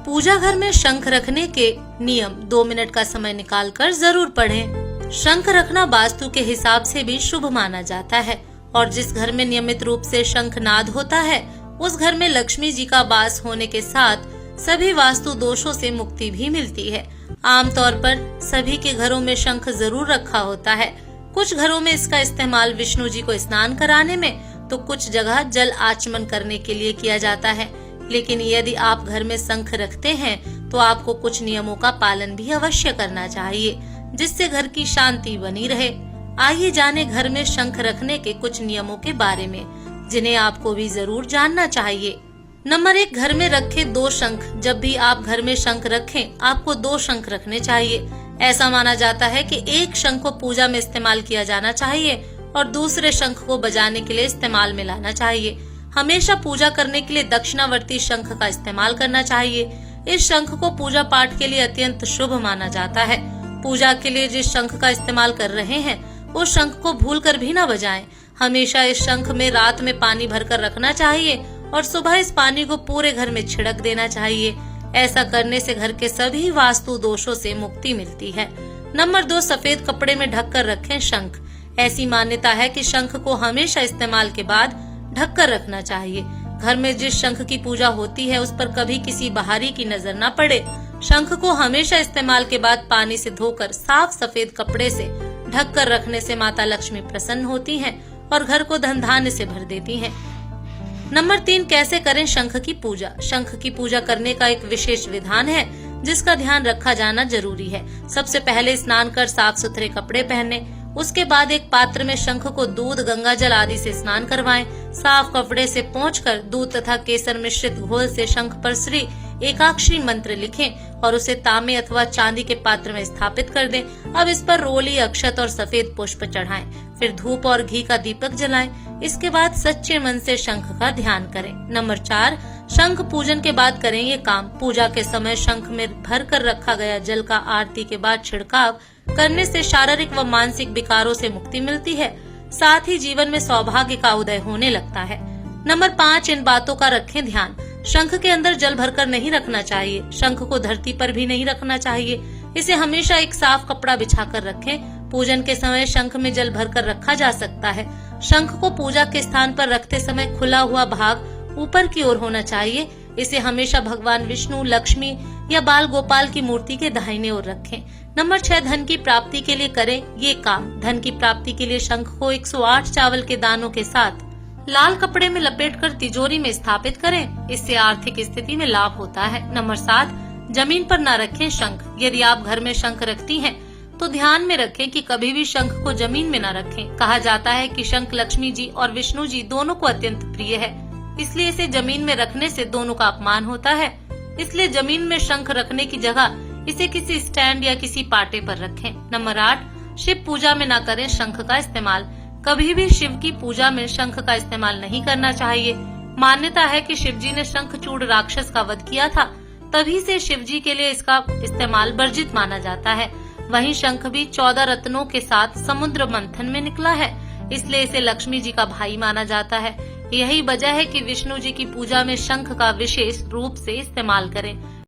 पूजा घर में शंख रखने के नियम 2 मिनट का समय निकालकर जरूर पढ़ें। शंख रखना वास्तु के हिसाब से भी शुभ माना जाता है और जिस घर में नियमित रूप से शंख नाद होता है उस घर में लक्ष्मी जी का वास होने के साथ सभी वास्तु दोषों से मुक्ति भी मिलती है। आमतौर पर सभी के घरों में शंख जरूर रखा होता है। कुछ घरों में इसका इस्तेमाल विष्णु जी को स्नान कराने में तो कुछ जगह जल आचमन करने के लिए किया जाता है। लेकिन यदि आप घर में शंख रखते हैं तो आपको कुछ नियमों का पालन भी अवश्य करना चाहिए जिससे घर की शांति बनी रहे। आइए जाने घर में शंख रखने के कुछ नियमों के बारे में जिन्हें आपको भी जरूर जानना चाहिए। नंबर 1, घर में रखे 2 शंख। जब भी आप घर में शंख रखें आपको 2 शंख रखने चाहिए। ऐसा माना जाता है कि एक शंख को पूजा में इस्तेमाल किया जाना चाहिए और दूसरे शंख को बजाने के लिए इस्तेमाल में लाना चाहिए। हमेशा पूजा करने के लिए दक्षिणावर्ती शंख का इस्तेमाल करना चाहिए। इस शंख को पूजा पाठ के लिए अत्यंत शुभ माना जाता है। पूजा के लिए जिस शंख का इस्तेमाल कर रहे हैं उस शंख को भूलकर भी न बजाएं। हमेशा इस शंख में रात में पानी भरकर रखना चाहिए और सुबह इस पानी को पूरे घर में छिड़क देना चाहिए। ऐसा करने से घर के सभी वास्तु दोषों से मुक्ति मिलती है। नंबर 2, सफेद कपड़े में ढककर रखें शंख। ऐसी मान्यता है कि शंख को हमेशा इस्तेमाल के बाद ढककर रखना चाहिए। घर में जिस शंख की पूजा होती है उस पर कभी किसी बाहरी की नजर न पड़े। शंख को हमेशा इस्तेमाल के बाद पानी से धोकर साफ सफेद कपड़े से ढककर रखने से माता लक्ष्मी प्रसन्न होती हैं और घर को धन धान्य से भर देती हैं। नंबर 3, कैसे करें शंख की पूजा। शंख की पूजा करने का एक विशेष विधान है जिसका ध्यान रखा जाना जरूरी है। सबसे पहले स्नान कर साफ सुथरे कपड़े पहने। उसके बाद एक पात्र में शंख को दूध, गंगा जल आदि से स्नान करवाएं। साफ कपड़े से पोंछकर दूध तथा केसर मिश्रित घोल से शंख पर श्री एकाक्षरी मंत्र लिखें और उसे तांबे अथवा चांदी के पात्र में स्थापित कर दें। अब इस पर रोली, अक्षत और सफेद पुष्प चढ़ाएं। फिर धूप और घी का दीपक जलाएं। इसके बाद सच्चे मन से शंख का ध्यान करें। नंबर 4, शंख पूजन के बाद करें ये काम। पूजा के समय शंख में भर कर रखा गया जल का आरती के बाद छिड़काव करने से शारीरिक व मानसिक विकारों से मुक्ति मिलती है। साथ ही जीवन में सौभाग्य का उदय होने लगता है। नंबर 5, इन बातों का रखें ध्यान। शंख के अंदर जल भरकर नहीं रखना चाहिए। शंख को धरती पर भी नहीं रखना चाहिए। इसे हमेशा एक साफ कपड़ा बिछाकर रखें। पूजन के समय शंख में जल भरकर रखा जा सकता है। शंख को पूजा के स्थान पर रखते समय खुला हुआ भाग ऊपर की ओर होना चाहिए। इसे हमेशा भगवान विष्णु, लक्ष्मी या बाल गोपाल की मूर्ति के दाहिने ओर रखें। नंबर 6, धन की प्राप्ति के लिए करें ये काम। धन की प्राप्ति के लिए शंख को 108 चावल के दानों के साथ लाल कपड़े में लपेटकर तिजोरी में स्थापित करें। इससे आर्थिक स्थिति में लाभ होता है। नंबर 7, जमीन पर न रखें शंख। यदि आप घर में शंख रखती हैं तो ध्यान में रखें कि कभी भी शंख को जमीन में न रखें। कहा जाता है कि शंख लक्ष्मी जी और विष्णु जी दोनों को अत्यंत प्रिय है, इसलिए इसे जमीन में रखने से दोनों का अपमान होता है। इसलिए जमीन में शंख रखने की जगह इसे किसी स्टैंड या किसी पाटे पर रखें। नंबर 8, शिव पूजा में न करें शंख का इस्तेमाल। कभी भी शिव की पूजा में शंख का इस्तेमाल नहीं करना चाहिए। मान्यता है कि शिव जी ने शंखचूड़ राक्षस का वध किया था, तभी से शिव जी के लिए इसका इस्तेमाल वर्जित माना जाता है। वहीं शंख भी 14 रत्नों के साथ समुद्र मंथन में निकला है, इसलिए इसे लक्ष्मी जी का भाई माना जाता है। यही वजह है कि विष्णु जी की पूजा में शंख का विशेष रूप से इस्तेमाल करें।